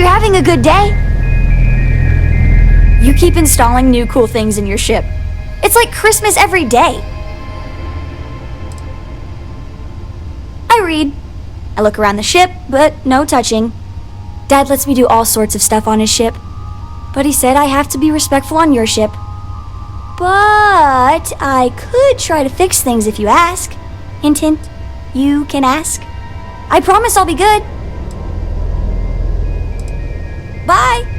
you're having a good day. You keep installing new cool things in your ship. It's like Christmas every day. I read. I look around the ship, but no touching. Dad lets me do all sorts of stuff on his ship, but he said I have to be respectful on your ship. But I could try to fix things if you ask. Hint, hint. You can ask. I promise I'll be good. Bye.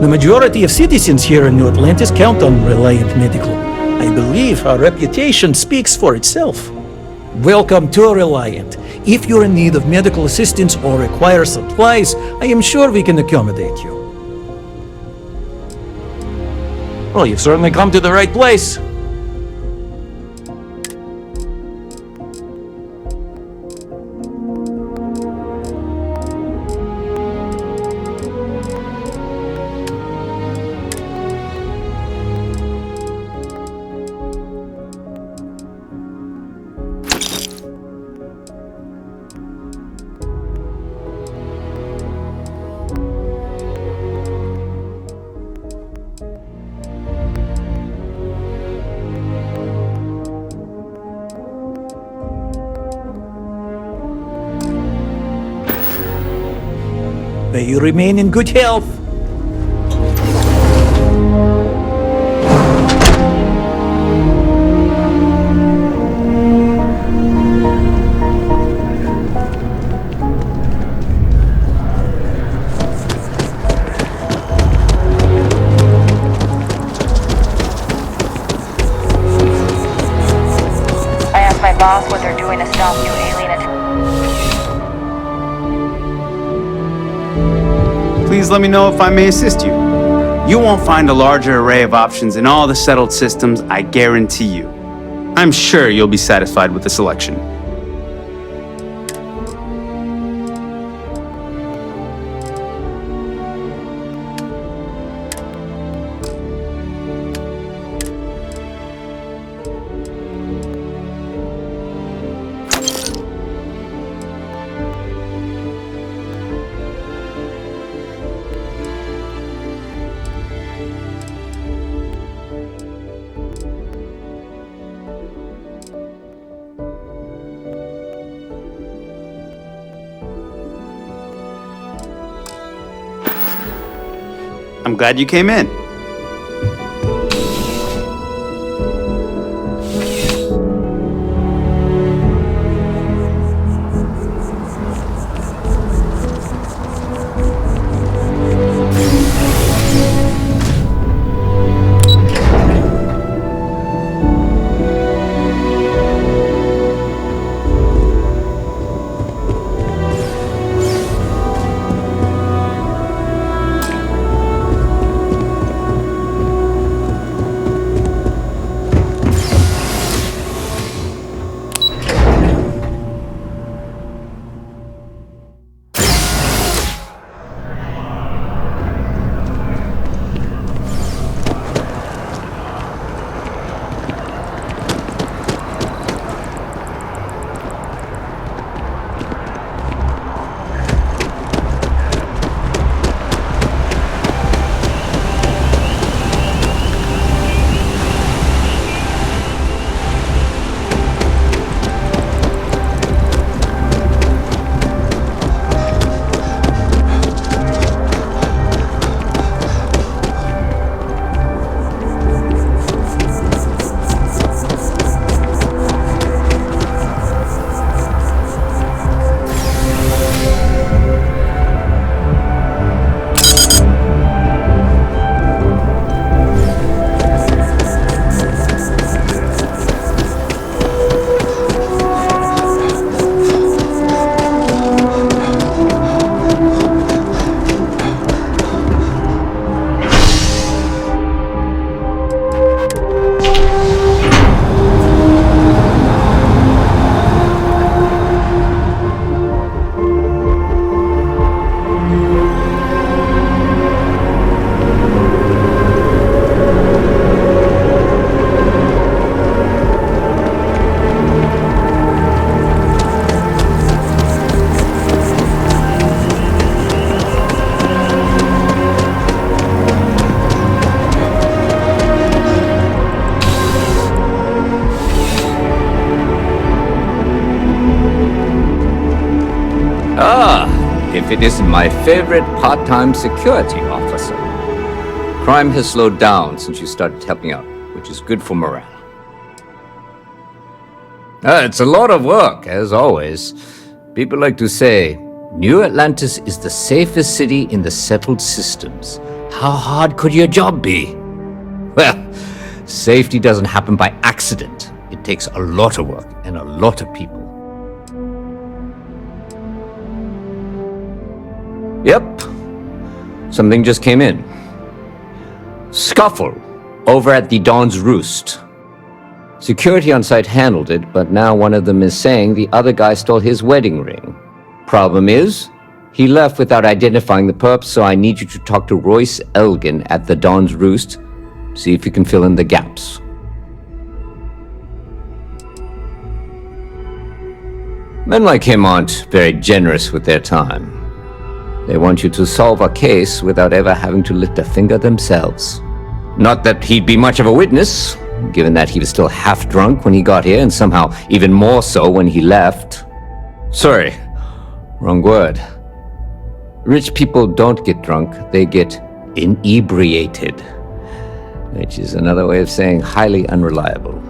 The majority of citizens here in New Atlantis count on Reliant Medical. I believe our reputation speaks for itself. Welcome to Reliant. If you're in need of medical assistance or require supplies, I am sure we can accommodate you. Well, you've certainly come to the right place. May you remain in good health. I asked my boss what they're doing to stop new alien attacks. Please let me know if I may assist you. You won't find a larger array of options in all the settled systems, I guarantee you. I'm sure you'll be satisfied with the selection. I'm glad you came in. If it isn't my favorite part-time security officer. Crime has slowed down since you started helping out, which is good for morale. It's a lot of work, as always. People like to say, New Atlantis is the safest city in the settled systems. How hard could your job be? Well, safety doesn't happen by accident. It takes a lot of work and a lot of people. Yep. Something just came in. Scuffle over at the Dawn's Roost. Security on site handled it, but now one of them is saying the other guy stole his wedding ring. Problem is, he left without identifying the perp, so I need you to talk to Royce Elgin at the Dawn's Roost. See if you can fill in the gaps. Men like him aren't very generous with their time. They want you to solve a case without ever having to lift a finger themselves. Not that he'd be much of a witness, given that he was still half drunk when he got here and somehow even more so when he left. Sorry, wrong word. Rich people don't get drunk, they get inebriated, which is another way of saying highly unreliable.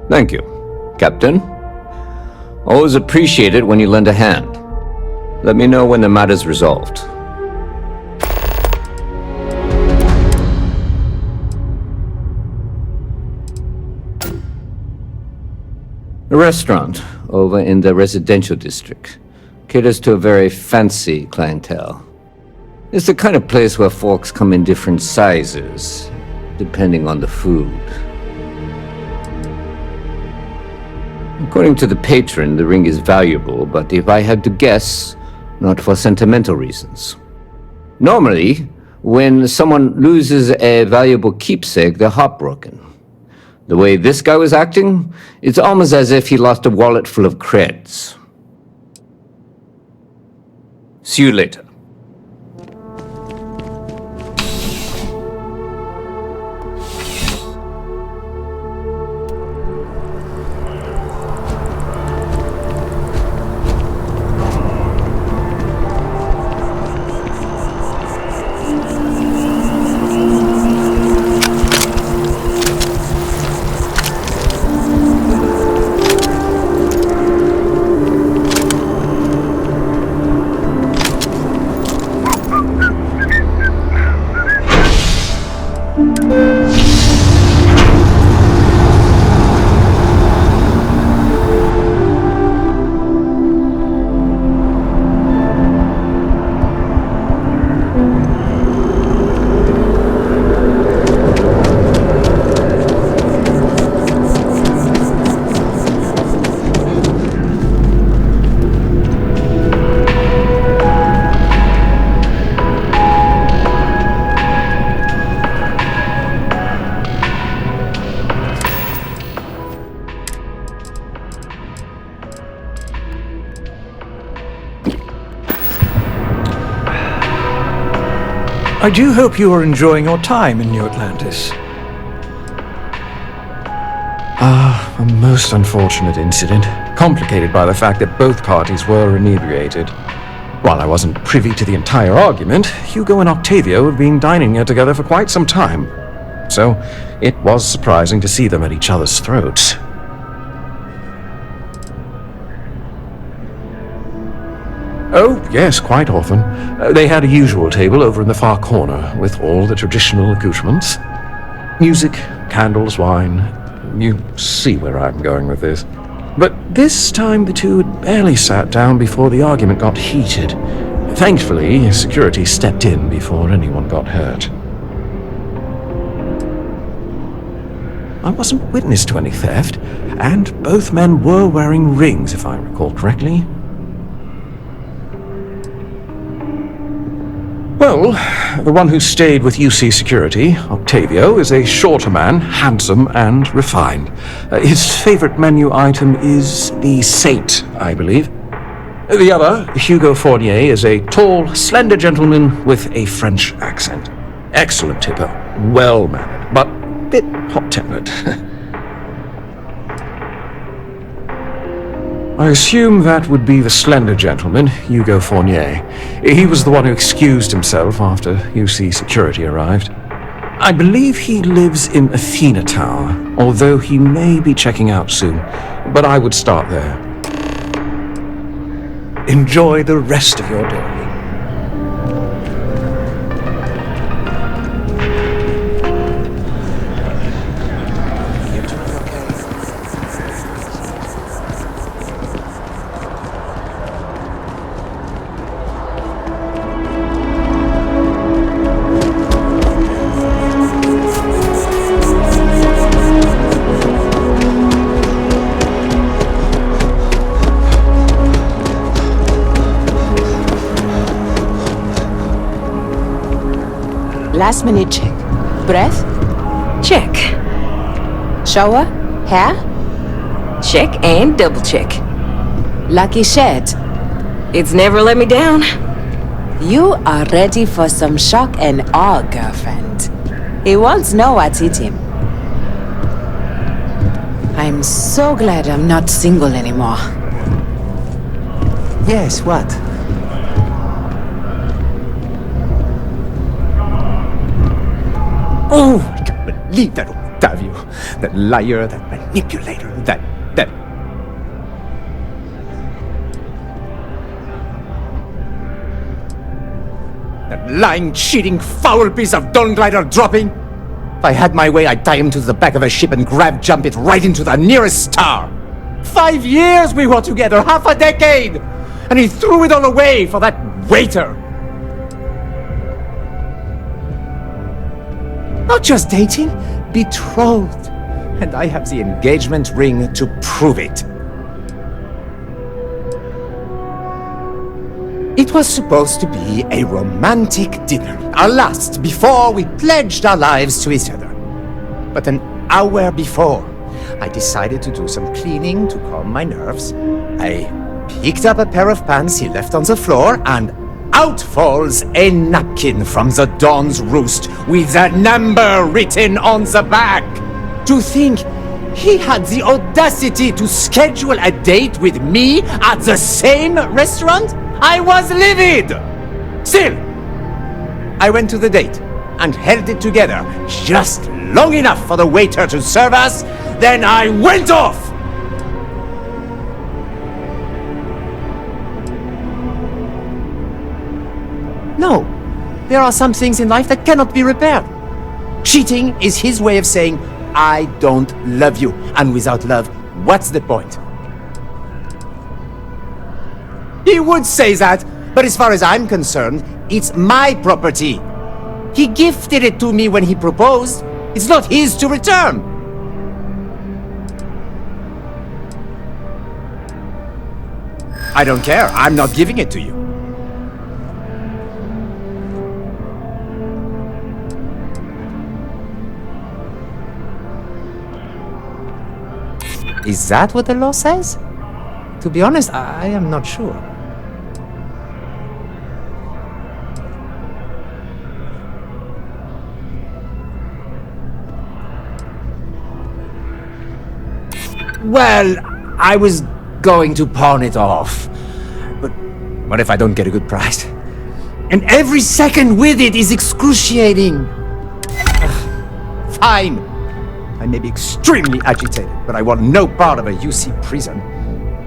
Thank you, Captain. Always appreciate it when you lend a hand. Let me know when the matter's resolved. A restaurant over in the residential district caters to a very fancy clientele. It's the kind of place where forks come in different sizes, depending on the food. According to the patron, the ring is valuable, but if I had to guess, not for sentimental reasons. Normally, when someone loses a valuable keepsake, they're heartbroken. The way this guy was acting, it's almost as if he lost a wallet full of creds. See you later. I do hope you are enjoying your time in New Atlantis. A most unfortunate incident, complicated by the fact that both parties were inebriated. While I wasn't privy to the entire argument, Hugo and Octavio have been dining here together for quite some time. So, it was surprising to see them at each other's throats. Oh, yes, quite often. They had a usual table over in the far corner, with all the traditional accoutrements. Music, candles, wine. You see where I'm going with this. But this time the two had barely sat down before the argument got heated. Thankfully, security stepped in before anyone got hurt. I wasn't witness to any theft, and both men were wearing rings, if I recall correctly. Well, the one who stayed with UC Security, Octavio, is a shorter man, handsome and refined. His favorite menu item is the Saint, I believe. The other, Hugo Fournier, is a tall, slender gentleman with a French accent. Excellent tipper, well-mannered, but a bit hot-tempered. I assume that would be the slender gentleman, Hugo Fournier. He was the one who excused himself after UC Security arrived. I believe he lives in Athena Tower, although he may be checking out soon, but I would start there. Enjoy the rest of your day. Last minute check. Breath? Check. Shower? Hair? Check and double check. Lucky shed. It's never let me down. You are ready for some shock and awe, girlfriend. He won't know what's hit him. I'm so glad I'm not single anymore. Yes, what? Oh, I can't believe that Octavio. That liar, that manipulator, that... That lying, cheating, foul piece of Dawn Glider dropping. If I had my way, I'd tie him to the back of a ship and jump it right into the nearest star. 5 years we were together, half a decade! And he threw it all away for that waiter. Not just dating, betrothed. And I have the engagement ring to prove it. It was supposed to be a romantic dinner, our last before we pledged our lives to each other. But an hour before, I decided to do some cleaning to calm my nerves. I picked up a pair of pants he left on the floor, and out falls a napkin from the Dawn's roost with a number written on the back. To think he had the audacity to schedule a date with me at the same restaurant? I was livid! Still, I went to the date and held it together just long enough for the waiter to serve us, then I went off! No, there are some things in life that cannot be repaired. Cheating is his way of saying, I don't love you, and without love, what's the point? He would say that, but as far as I'm concerned, it's my property. He gifted it to me when he proposed. It's not his to return. I don't care. I'm not giving it to you. Is that what the law says? To be honest, I am not sure. Well, I was going to pawn it off. But what if I don't get a good price? And every second with it is excruciating. Ugh, fine. I may be extremely agitated, but I want no part of a UC prison.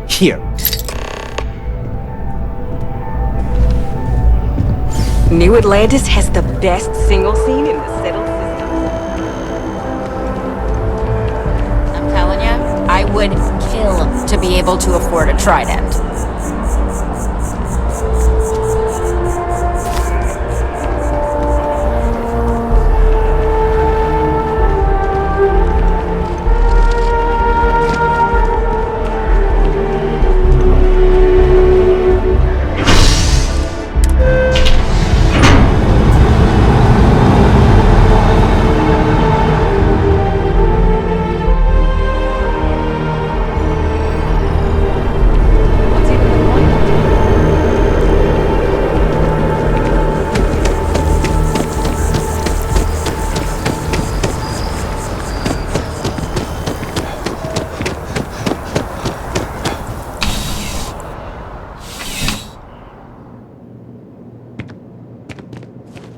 Here. New Atlantis has the best single scene in the settled system. I'm telling you, I would kill to be able to afford a trident.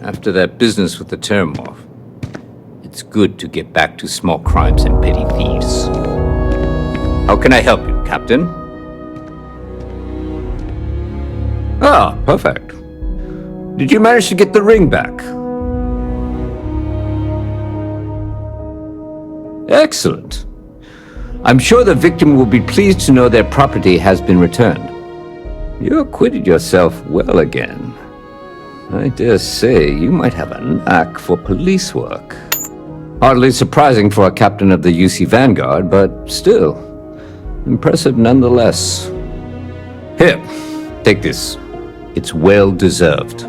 After that business with the Terramorph, it's good to get back to small crimes and petty thieves. How can I help you, Captain? Ah, perfect. Did you manage to get the ring back? Excellent. I'm sure the victim will be pleased to know their property has been returned. You acquitted yourself well again. I dare say you might have a knack for police work. Hardly surprising for a captain of the UC Vanguard, but still, impressive nonetheless. Here, take this. It's well deserved.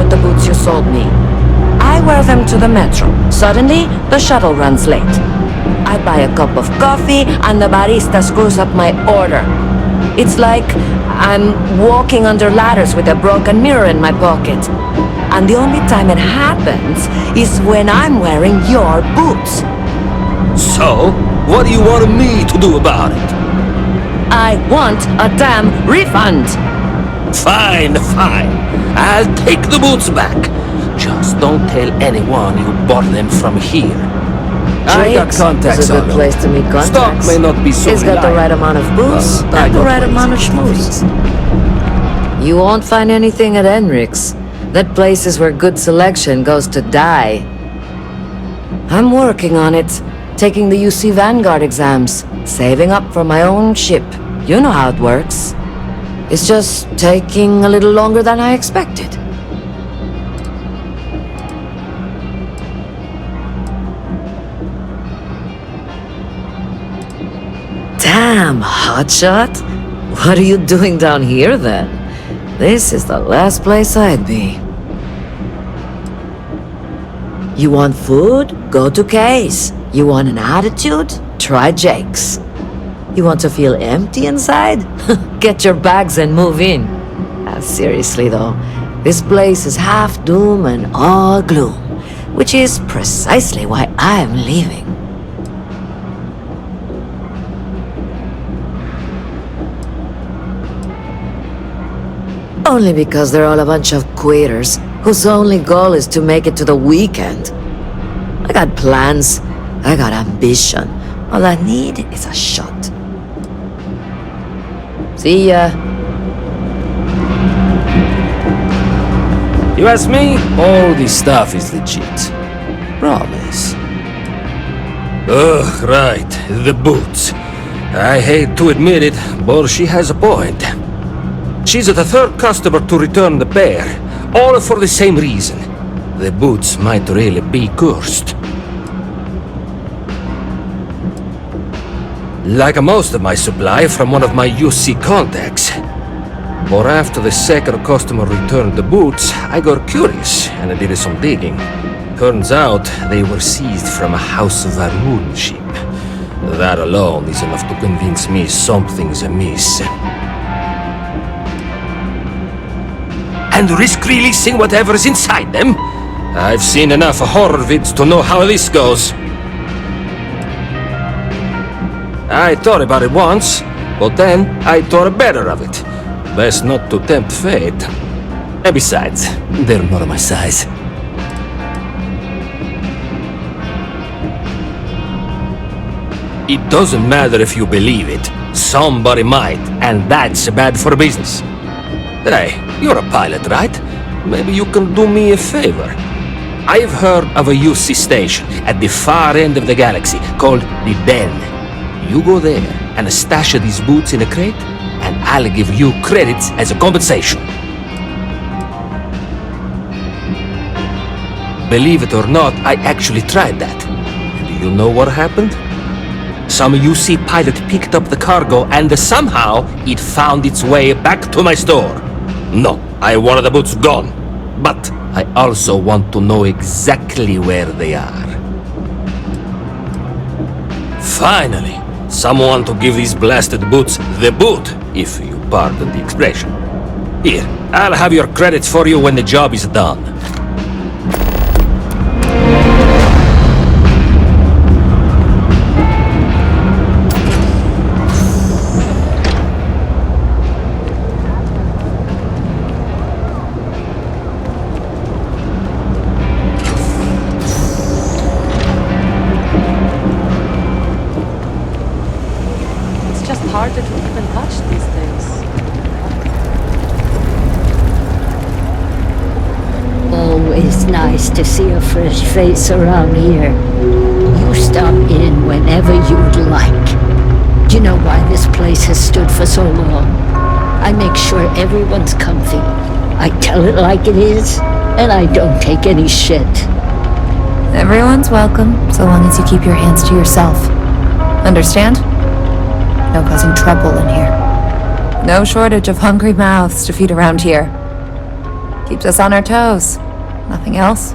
the boots you sold me. I wear them to the metro. Suddenly, the shuttle runs late. I buy a cup of coffee and the barista screws up my order. It's like I'm walking under ladders with a broken mirror in my pocket. And the only time it happens is when I'm wearing your boots. So, what do you want me to do about it? I want a damn refund. Fine, fine. I'll take the boots back. Just don't tell anyone you bought them from here. I got contacts is a good all place over. to meet contacts. Stock may not be so It's got the reliable, right amount of booze but I and the got right ways amount of to schmooze. things. You won't find anything at Enric's. That place is where good selection goes to die. I'm working on it. Taking the UC Vanguard exams. Saving up for my own ship. You know how it works. It's just taking a little longer than I expected. Damn, hotshot. What are you doing down here then? This is the last place I'd be. You want food? Go to Kay's. You want an attitude? Try Jake's. You want to feel empty inside? Get your bags and move in. Seriously though, this place is half doom and all gloom, which is precisely why I'm leaving. Only because they're all a bunch of quitters whose only goal is to make it to the weekend. I got plans. I got ambition. All I need is a shot. See ya. You ask me, all this stuff is legit. Promise. Ugh, right, the boots. I hate to admit it, but she has a point. She's the third customer to return the pair, all for the same reason. The boots might really be cursed. Like most of my supply from one of my UC contacts. But after the second customer returned the boots, I got curious and I did some digging. Turns out they were seized from a House of Varun ship. That alone is enough to convince me something's amiss. And risk releasing whatever's inside them? I've seen enough horror vids to know how this goes. I thought about it once, but then I thought better of it. Best not to tempt fate. And besides, they're not my size. It doesn't matter if you believe it. Somebody might, and that's bad for business. Hey, you're a pilot, right? Maybe you can do me a favor. I've heard of a UC station at the far end of the galaxy called the Den. You go there and stash these boots in a crate, and I'll give you credits as a compensation. Believe it or not, I actually tried that. And do you know what happened? Some UC pilot picked up the cargo and somehow it found its way back to my store. No, I wanted the boots gone. But I also want to know exactly where they are. Finally, someone to give these blasted boots the boot, if you pardon the expression. Here, I'll have your credits for you when the job is done. Harder to even touch these days. Always nice to see a fresh face around here. You stop in whenever you'd like. Do you know why this place has stood for so long? I make sure everyone's comfy. I tell it like it is, and I don't take any shit. Everyone's welcome, so long as you keep your hands to yourself. Understand? No causing trouble in here. No shortage of hungry mouths to feed around here. Keeps us on our toes. Nothing else.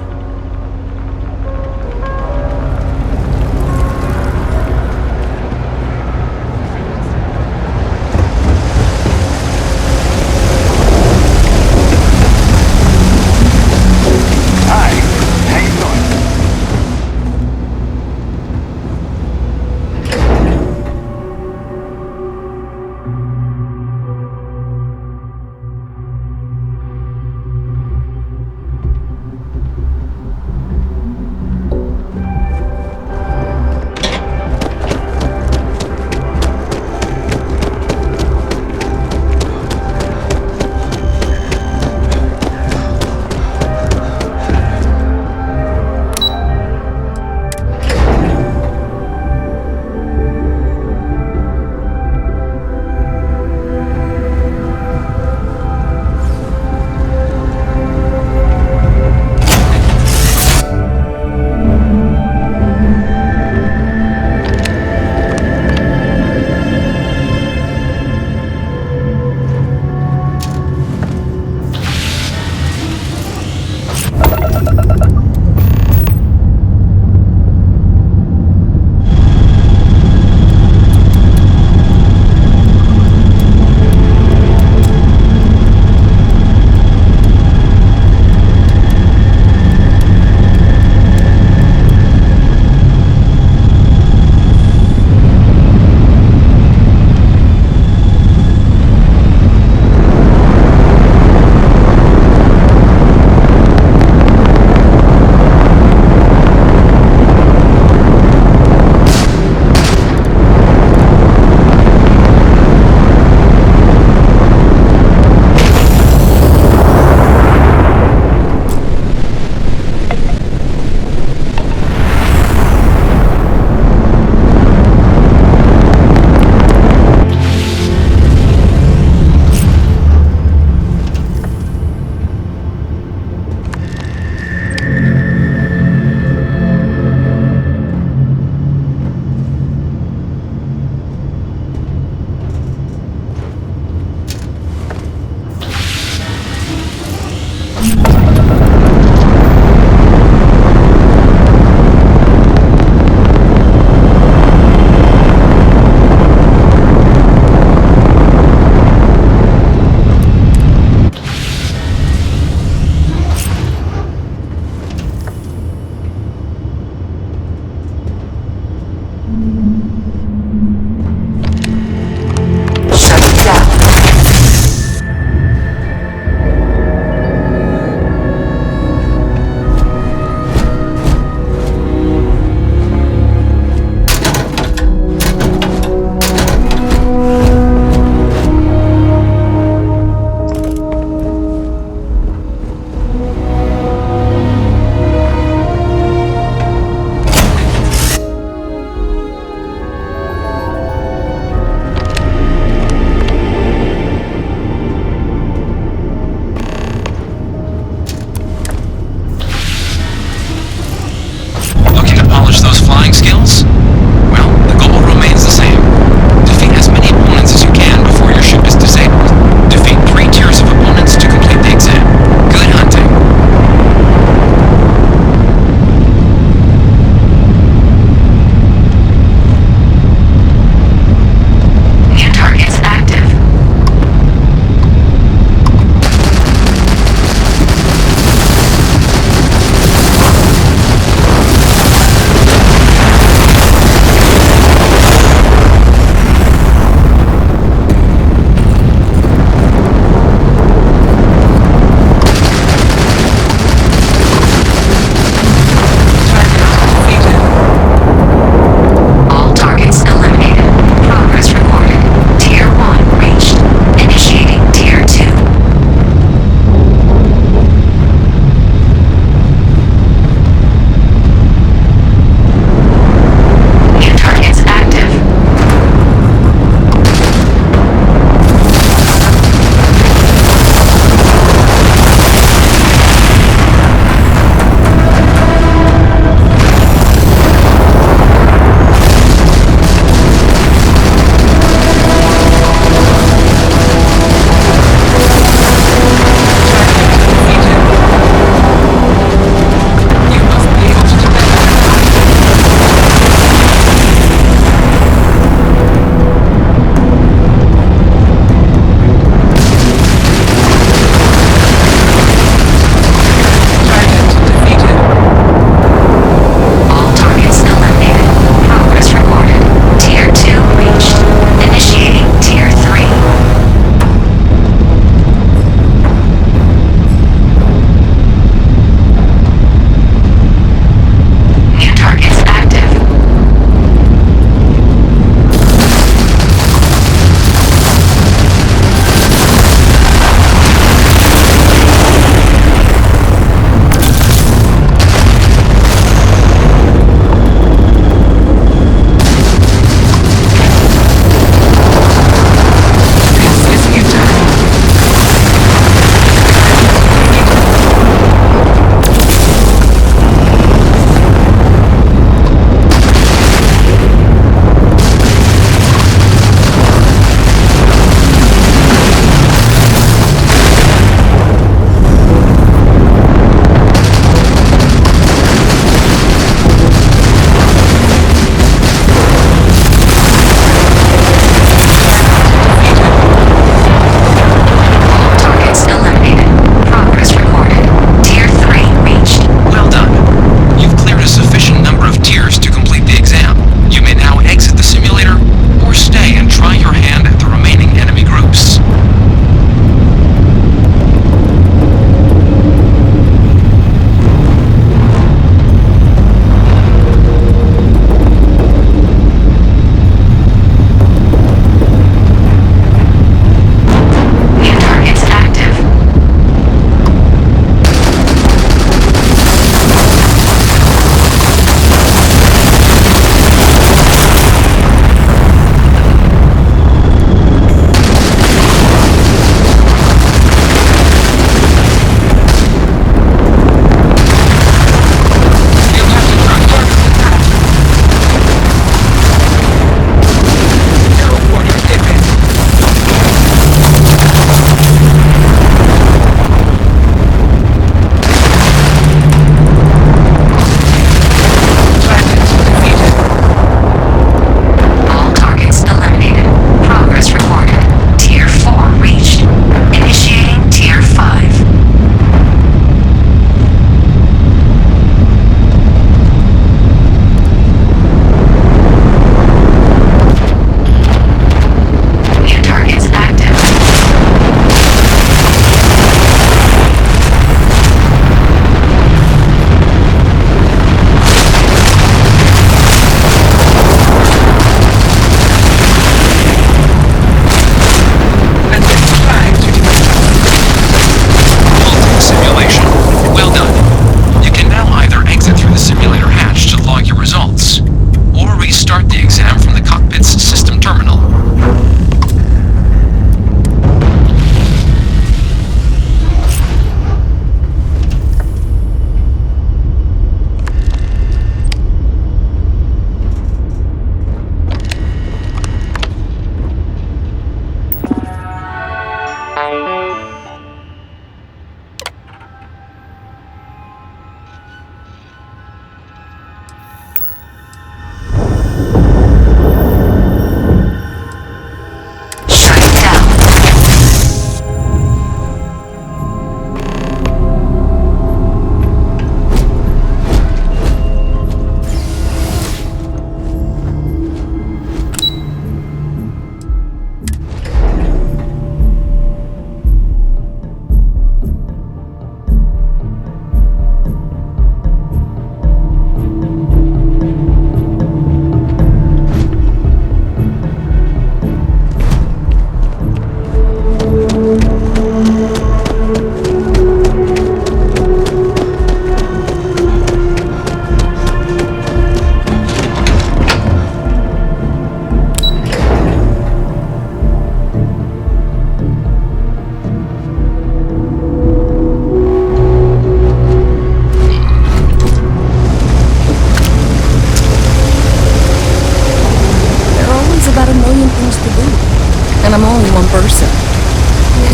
I'm only one person.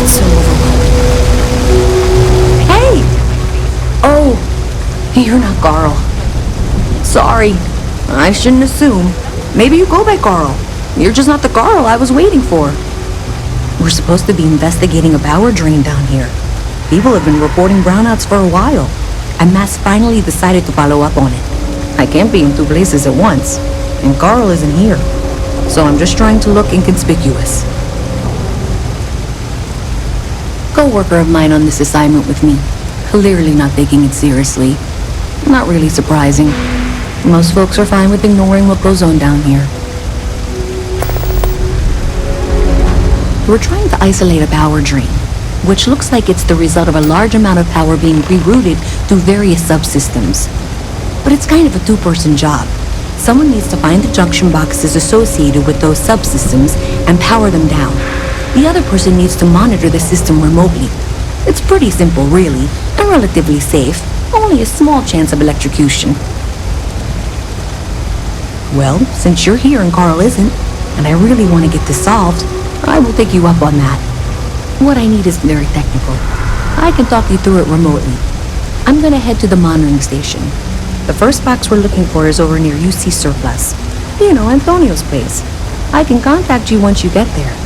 It's so overwhelming. Hey! Oh, you're not Carl. Sorry. I shouldn't assume. Maybe you go by Carl. You're just not the Carl I was waiting for. We're supposed to be investigating a power drain down here. People have been reporting brownouts for a while, and Mass finally decided to follow up on it. I can't be in two places at once, and Carl isn't here, so I'm just trying to look inconspicuous. Co-worker of mine on this assignment with me, clearly not taking it seriously. Not really surprising. Most folks are fine with ignoring what goes on down here. We're trying to isolate a power drain, which looks like it's the result of a large amount of power being rerouted through various subsystems. But it's kind of a two-person job. Someone needs to find the junction boxes associated with those subsystems and power them down. The other person needs to monitor the system remotely. It's pretty simple, really, and relatively safe. Only a small chance of electrocution. Well, since you're here and Carl isn't, and I really want to get this solved, I will take you up on that. What I need is very technical. I can talk you through it remotely. I'm gonna head to the monitoring station. The first box we're looking for is over near UC Surplus. You know, Antonio's place. I can contact you once you get there.